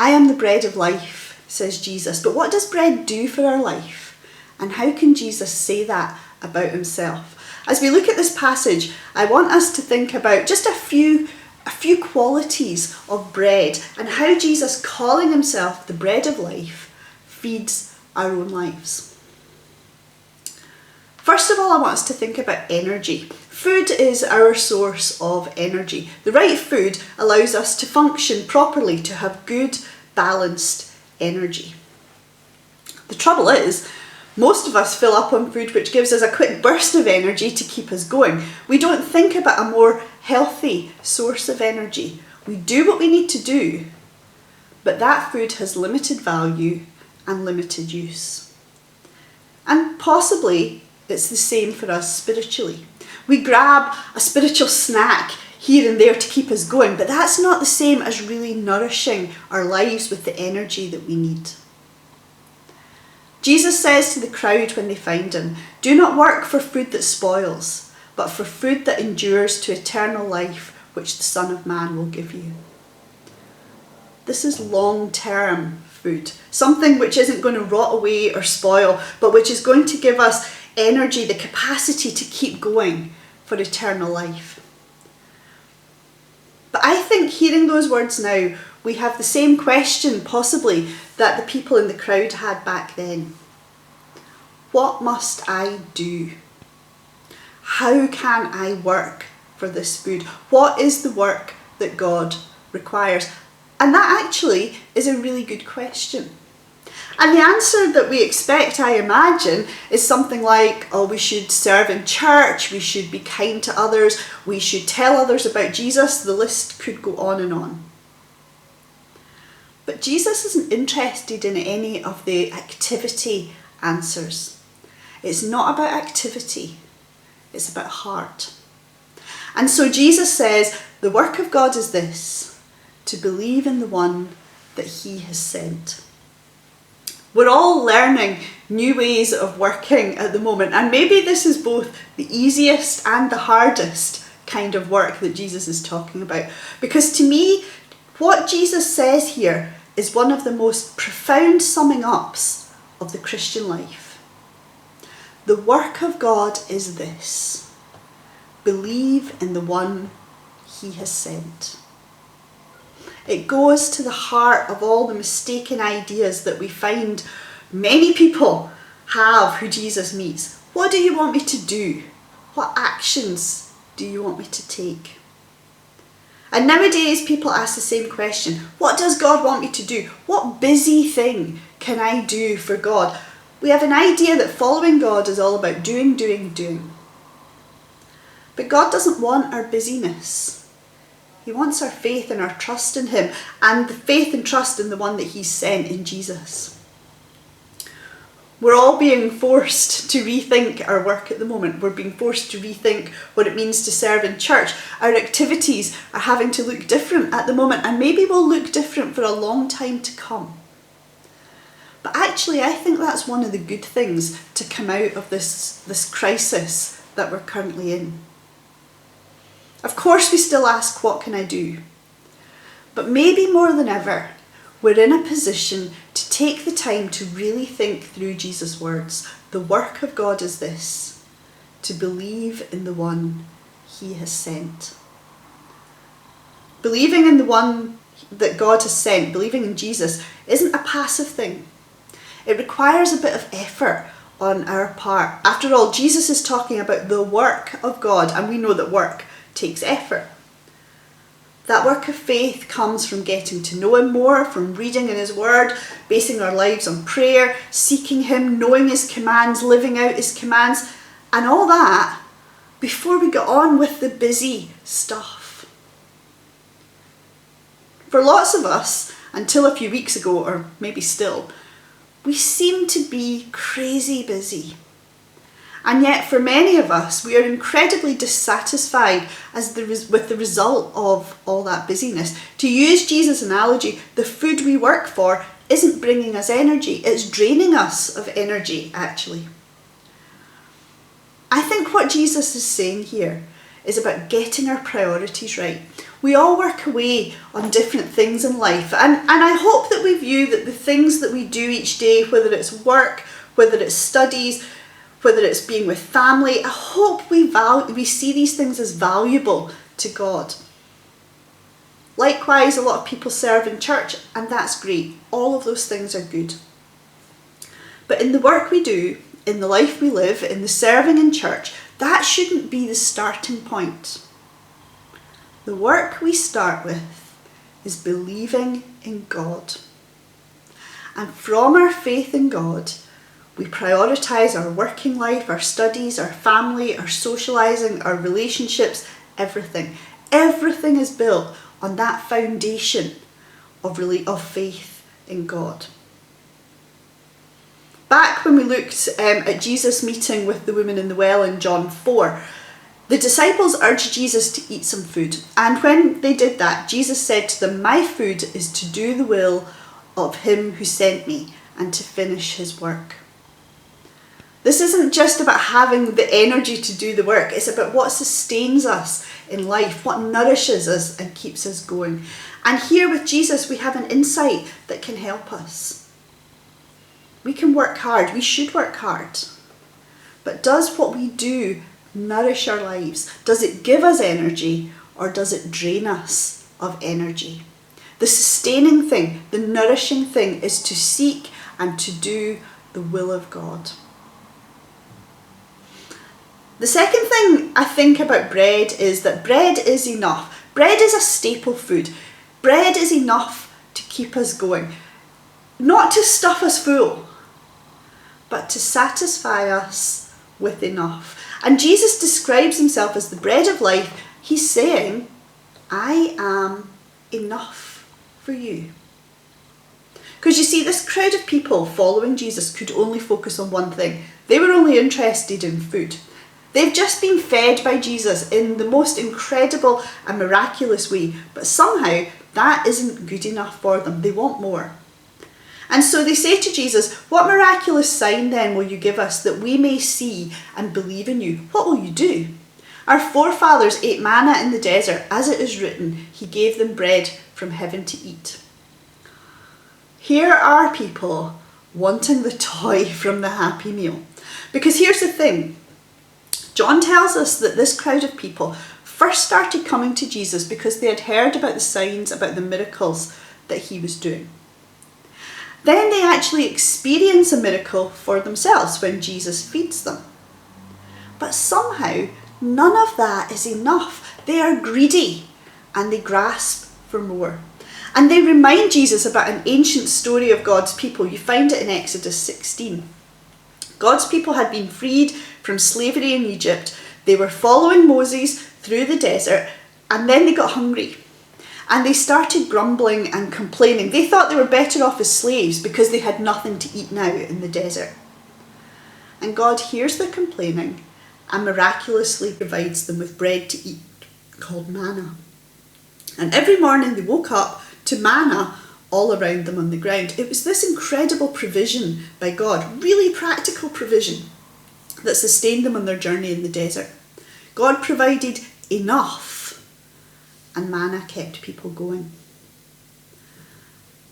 I am the bread of life, says Jesus. But what does bread do for our life? And how can Jesus say that about himself? As we look at this passage, I want us to think about just a few qualities of bread and how Jesus, calling himself the bread of life, feeds our own lives. First of all, I want us to think about energy. Food is our source of energy. The right food allows us to function properly, to have good, balanced energy. The trouble is, most of us fill up on food which gives us a quick burst of energy to keep us going. We don't think about a more healthy source of energy. We do what we need to do, but that food has limited value and limited use. And possibly it's the same for us spiritually. We grab a spiritual snack here and there to keep us going, but that's not the same as really nourishing our lives with the energy that we need. Jesus says to the crowd when they find him, "Do not work for food that spoils, but for food that endures to eternal life, which the Son of Man will give you." This is long-term food, something which isn't going to rot away or spoil, but which is going to give us energy, the capacity to keep going for eternal life. But I think hearing those words now, we have the same question possibly that the people in the crowd had back then. What must I do? How can I work for this food? What is the work that God requires? And that actually is a really good question. And the answer that we expect, I imagine, is something like, oh, we should serve in church, we should be kind to others, we should tell others about Jesus. The list could go on and on. But Jesus isn't interested in any of the activity answers. It's not about activity, it's about heart. And so Jesus says, the work of God is this, to believe in the one that he has sent. We're all learning new ways of working at the moment, and maybe this is both the easiest and the hardest kind of work that Jesus is talking about. Because to me, what Jesus says here is one of the most profound summing ups of the Christian life. The work of God is this: believe in the one he has sent. It goes to the heart of all the mistaken ideas that we find many people have who Jesus meets. What do you want me to do? What actions do you want me to take? And nowadays people ask the same question. What does God want me to do? What busy thing can I do for God? We have an idea that following God is all about doing. But God doesn't want our busyness. He wants our faith and our trust in him, and the faith and trust in the one that he's sent in Jesus. We're all being forced to rethink our work at the moment. We're being forced to rethink what it means to serve in church. Our activities are having to look different at the moment, and maybe will look different for a long time to come. But actually, I think that's one of the good things to come out of this crisis that we're currently in. Of course, we still ask, what can I do? But maybe more than ever, we're in a position to take the time to really think through Jesus' words. The work of God is this, to believe in the one he has sent. Believing in the one that God has sent, believing in Jesus, isn't a passive thing. It requires a bit of effort on our part. After all, Jesus is talking about the work of God, and we know that work takes effort. That work of faith comes from getting to know him more, from reading in his word, basing our lives on prayer, seeking him, knowing his commands, living out his commands, and all that before we get on with the busy stuff. For lots of us, until a few weeks ago, or maybe still, we seem to be crazy busy. And yet for many of us, we are incredibly dissatisfied with the result of all that busyness. To use Jesus' analogy, the food we work for isn't bringing us energy, it's draining us of energy, actually. I think what Jesus is saying here is about getting our priorities right. We all work away on different things in life, and I hope that we view that the things that we do each day, whether it's work, whether it's studies, whether it's being with family, I hope we see these things as valuable to God. Likewise, a lot of people serve in church, and that's great. All of those things are good. But in the work we do, in the life we live, in the serving in church, that shouldn't be the starting point. The work we start with is believing in God. And from our faith in God, we prioritise our working life, our studies, our family, our socialising, our relationships, everything. Everything is built on that foundation of faith in God. Back when we looked at Jesus' meeting with the woman in the well in John 4, the disciples urged Jesus to eat some food. And when they did that, Jesus said to them, "My food is to do the will of him who sent me and to finish his work." This isn't just about having the energy to do the work. It's about what sustains us in life, what nourishes us and keeps us going. And here with Jesus, we have an insight that can help us. We can work hard. We should work hard. But does what we do nourish our lives? Does it give us energy, or does it drain us of energy? The sustaining thing, the nourishing thing, is to seek and to do the will of God. The second thing I think about bread is that bread is enough. Bread is a staple food. Bread is enough to keep us going. Not to stuff us full, but to satisfy us with enough. And Jesus describes himself as the bread of life. He's saying, "I am enough for you." Because you see, this crowd of people following Jesus could only focus on one thing. They were only interested in food. They've just been fed by Jesus in the most incredible and miraculous way, but somehow that isn't good enough for them. They want more. And so they say to Jesus, "What miraculous sign then will you give us that we may see and believe in you? What will you do? Our forefathers ate manna in the desert. As it is written, he gave them bread from heaven to eat." Here are people wanting the toy from the Happy Meal. Because here's the thing. John tells us that this crowd of people first started coming to Jesus because they had heard about the signs, about the miracles that he was doing. Then they actually experience a miracle for themselves when Jesus feeds them. But somehow, none of that is enough. They are greedy and they grasp for more. And they remind Jesus about an ancient story of God's people. You find it in Exodus 16. God's people had been freed from slavery in Egypt. They were following Moses through the desert, and then they got hungry. And they started grumbling and complaining. They thought they were better off as slaves because they had nothing to eat now in the desert. And God hears their complaining and miraculously provides them with bread to eat called manna. And every morning they woke up to manna all around them on the ground. It was this incredible provision by God, really practical provision, that sustained them on their journey in the desert. God provided enough, and manna kept people going.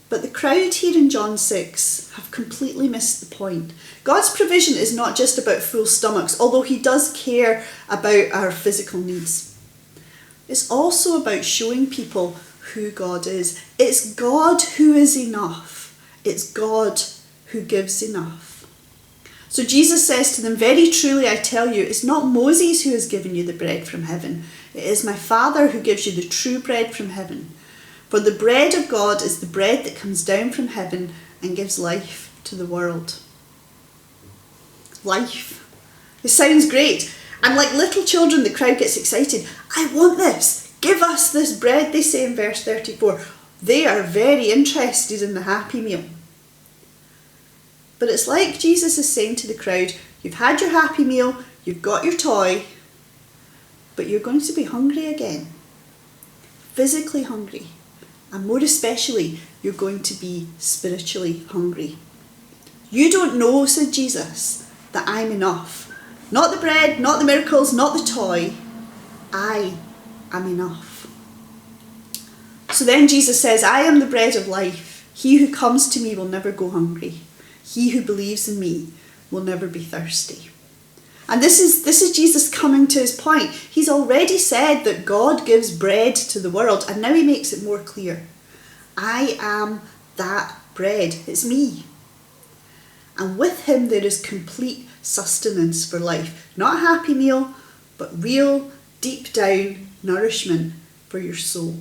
But the crowd here in John 6 have completely missed the point. God's provision is not just about full stomachs, although he does care about our physical needs. It's also about showing people who God is. It's God who is enough. It's God who gives enough. So Jesus says to them, "Very truly I tell you, it's not Moses who has given you the bread from heaven. It is my Father who gives you the true bread from heaven. For the bread of God is the bread that comes down from heaven and gives life to the world." Life. It sounds great. And like little children, the crowd gets excited. "I want this. Give us this bread," they say in verse 34. They are very interested in the Happy Meal. But it's like Jesus is saying to the crowd, you've had your Happy Meal, you've got your toy, but you're going to be hungry again. Physically hungry. And more especially, you're going to be spiritually hungry. "You don't know," said Jesus, "that I'm enough. Not the bread, not the miracles, not the toy. I am enough. So then Jesus says, I am the bread of life. He who comes to me will never go hungry. He who believes in me will never be thirsty. And this is Jesus coming to his point. He's already said that God gives bread to the world, and now he makes it more clear. I am that bread. It's me. And with him there is complete sustenance for life. Not a happy meal, but real, deep down nourishment for your soul.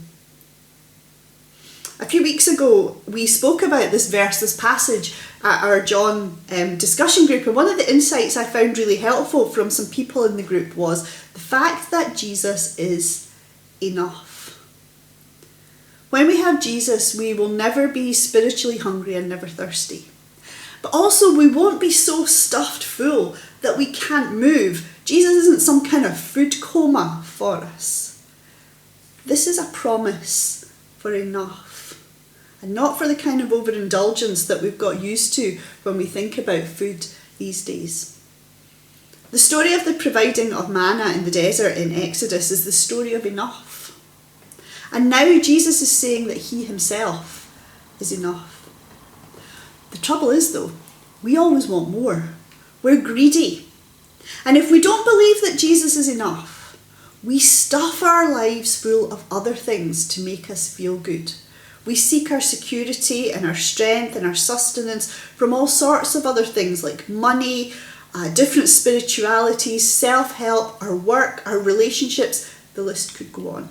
A few weeks ago, we spoke about this verse, this passage, at our John discussion group, and one of the insights I found really helpful from some people in the group was the fact that Jesus is enough. When we have Jesus, we will never be spiritually hungry and never thirsty. But also, we won't be so stuffed full that we can't move. Jesus isn't some kind of food coma for us. This is a promise for enough. And not for the kind of overindulgence that we've got used to when we think about food these days. The story of the providing of manna in the desert in Exodus is the story of enough. And now Jesus is saying that he himself is enough. The trouble is though, we always want more. We're greedy. And if we don't believe that Jesus is enough, we stuff our lives full of other things to make us feel good. We seek our security and our strength and our sustenance from all sorts of other things like money, different spiritualities, self-help, our work, our relationships. The list could go on.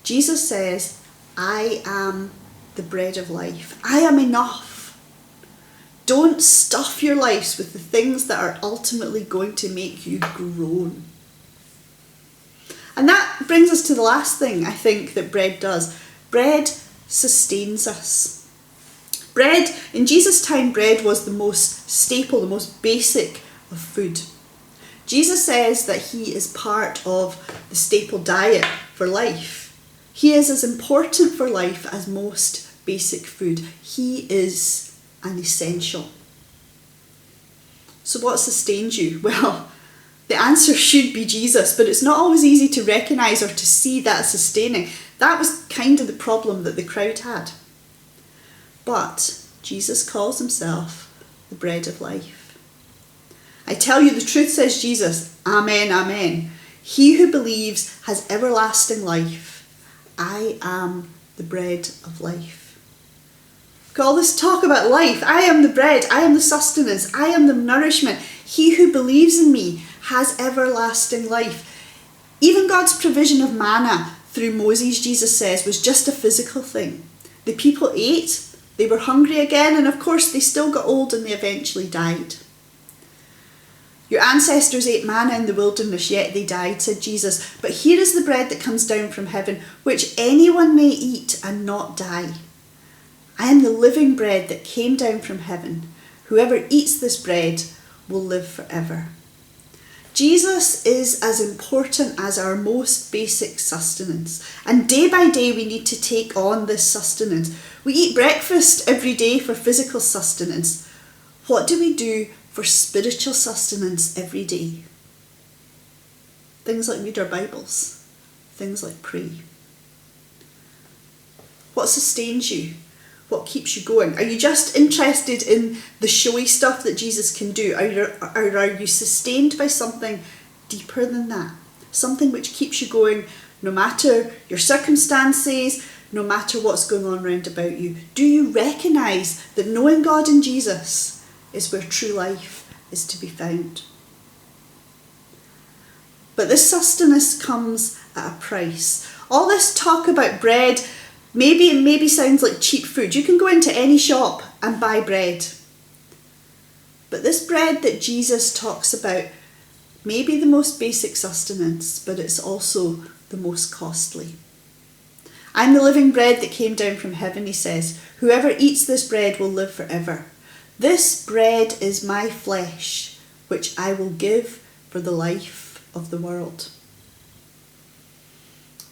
Jesus says, I am the bread of life. I am enough. Don't stuff your lives with the things that are ultimately going to make you groan. And that brings us to the last thing I think that bread does. Bread sustains us. Bread, in Jesus' time, bread was the most staple, the most basic of food. Jesus says that he is part of the staple diet for life. He is as important for life as most basic food. He is an essential. So what sustains you? Well, the answer should be Jesus, but it's not always easy to recognise or to see that sustaining. That was kind of the problem that the crowd had. But Jesus calls himself the bread of life. I tell you the truth, says Jesus. Amen, amen. He who believes has everlasting life. I am the bread of life. All this talk about life. I am the bread. I am the sustenance. I am the nourishment. He who believes in me has everlasting life. Even God's provision of manna through Moses, Jesus says, was just a physical thing. The people ate, they were hungry again, and of course they still got old and they eventually died. Your ancestors ate manna in the wilderness, yet they died, said Jesus. But here is the bread that comes down from heaven, which anyone may eat and not die. I am the living bread that came down from heaven. Whoever eats this bread will live forever. Jesus is as important as our most basic sustenance. And day by day we need to take on this sustenance. We eat breakfast every day for physical sustenance. What do we do for spiritual sustenance every day? Things like read our Bibles. Things like pray. What sustains you? What keeps you going? Are you just interested in the showy stuff that Jesus can do? Or are you sustained by something deeper than that? Something which keeps you going no matter your circumstances, no matter what's going on round about you. Do you recognise that knowing God and Jesus is where true life is to be found? But this sustenance comes at a price. All this talk about bread, maybe sounds like cheap food. You can go into any shop and buy bread. But this bread that Jesus talks about may be the most basic sustenance, but it's also the most costly. I'm the living bread that came down from heaven, he says. Whoever eats this bread will live forever. This bread is my flesh, which I will give for the life of the world.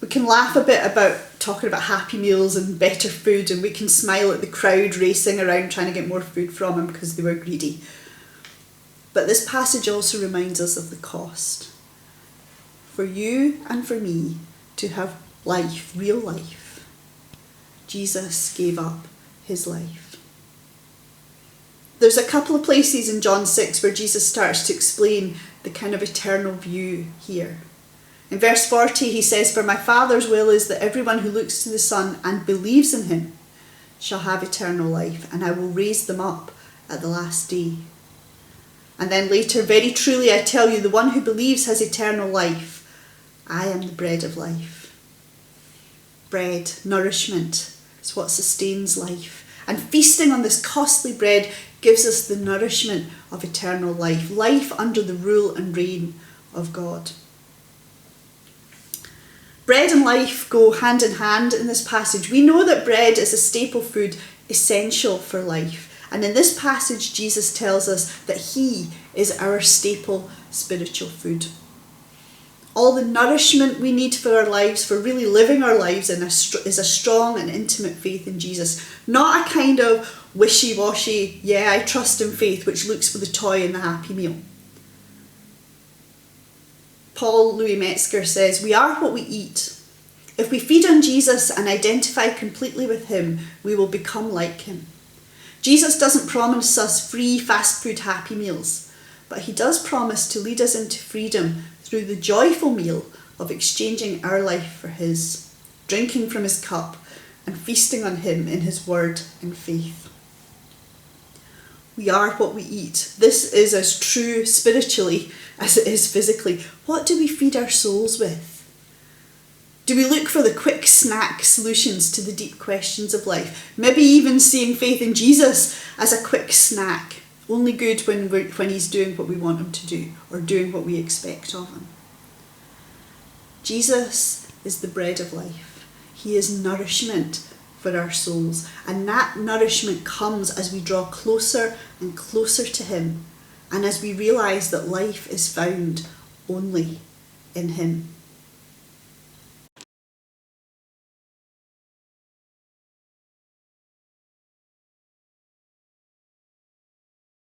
We can laugh a bit about talking about happy meals and better food, and we can smile at the crowd racing around trying to get more food from him because they were greedy. But this passage also reminds us of the cost. for you and for me to have life, real life. Jesus gave up his life. There's a couple of places in John 6 where Jesus starts to explain the kind of eternal view here. In verse 40 he says, "For my Father's will is that everyone who looks to the Son and believes in him shall have eternal life, and I will raise them up at the last day." And then later, "Very truly I tell you, the one who believes has eternal life. I am the bread of life." Bread, nourishment, is what sustains life. And feasting on this costly bread gives us the nourishment of eternal life, life under the rule and reign of God. Bread and life go hand in hand in this passage. We know that bread is a staple food essential for life. And in this passage, Jesus tells us that he is our staple spiritual food. All the nourishment we need for our lives, for really living our lives, is a strong and intimate faith in Jesus. Not a kind of wishy-washy, yeah, I trust in faith, which looks for the toy and the happy meal. Paul Louis Metzger says, "We are what we eat. If we feed on Jesus and identify completely with him, we will become like him." Jesus doesn't promise us free fast food happy meals, but he does promise to lead us into freedom through the joyful meal of exchanging our life for his, drinking from his cup and feasting on him in his word and faith. We are what we eat. This is as true spiritually as it is physically. What do we feed our souls with? Do we look for the quick snack solutions to the deep questions of life? Maybe even seeing faith in Jesus as a quick snack, only good when he's doing what we want him to do or doing what we expect of him. Jesus is the bread of life. He is nourishment for our souls, and that nourishment comes as we draw closer and closer to him, and as we realise that life is found only in him.